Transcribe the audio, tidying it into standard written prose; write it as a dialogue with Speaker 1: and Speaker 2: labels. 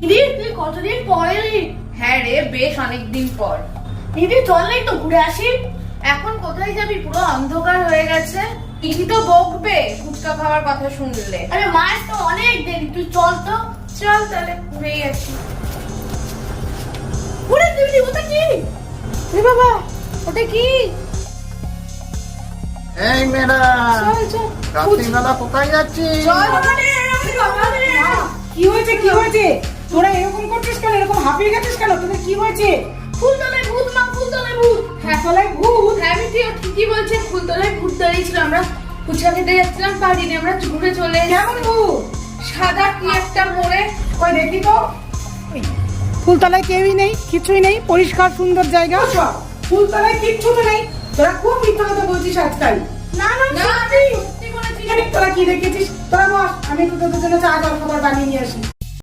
Speaker 1: দিদি তুই কতদিন পরে এলি?
Speaker 2: হ্যাঁ রে, বেশ অনেকদিন পর।
Speaker 1: দিদি চল না একটু ঘুরে আসি।
Speaker 2: এখন কোথায় যাবি? পুরো অন্ধকার হয়ে গেছে। দিদি তো বকবে ফুচকা খাওয়ার কথা শুনলে।
Speaker 1: আরে মায়ের তো অনেক দেরি, তুই চল তো।
Speaker 2: চল তাহলে ঘুরেই আসি।
Speaker 1: ঘুরে দিদি ওটা কি?
Speaker 2: এ বাবা, ওটা কি?
Speaker 3: এই মেয়েরা,
Speaker 2: চল চল
Speaker 3: রাত্রিবেলা কোথায় যাচ্ছিস?
Speaker 4: কি হয়েছে কি হয়েছে? তোরা এরকম করছিস কেন? এরকম হাঁপিয়ে গেছিস কেন? তোদের কি হয়েছে?
Speaker 1: ফুলতলায় ভূত মা, ফুলতলায় ভূত।
Speaker 2: হ্যাঁ তলায় ভূত। হ্যাঁ আমি ঠিকই বলছে, ফুলতলায় ভূত দাঁড়িয়েছিল। আমরা ফুচকা খেতে যাচ্ছিলাম, পারিনি, আমরা ঘুরে চলে এসেছি।
Speaker 4: কেমন ভূত?
Speaker 2: সাদা কি একটা পরে।
Speaker 4: ওই দেখি তো। ফুলতলায় কেউই নেই, কিছুই নেই, পরিষ্কার সুন্দর জায়গা। ফুলতলায় কিচ্ছু তো নেই। তোরা খুব মিথ্যা কথা বলছিস আজকাল।
Speaker 1: না না
Speaker 2: না
Speaker 1: সত্যি।
Speaker 2: সত্যি বলেছি।
Speaker 4: তোরা কি দেখেছিস? তোরা বস, আমি একটু তোদের জন্য চা জল খাবার বানিয়ে নিয়ে আসি।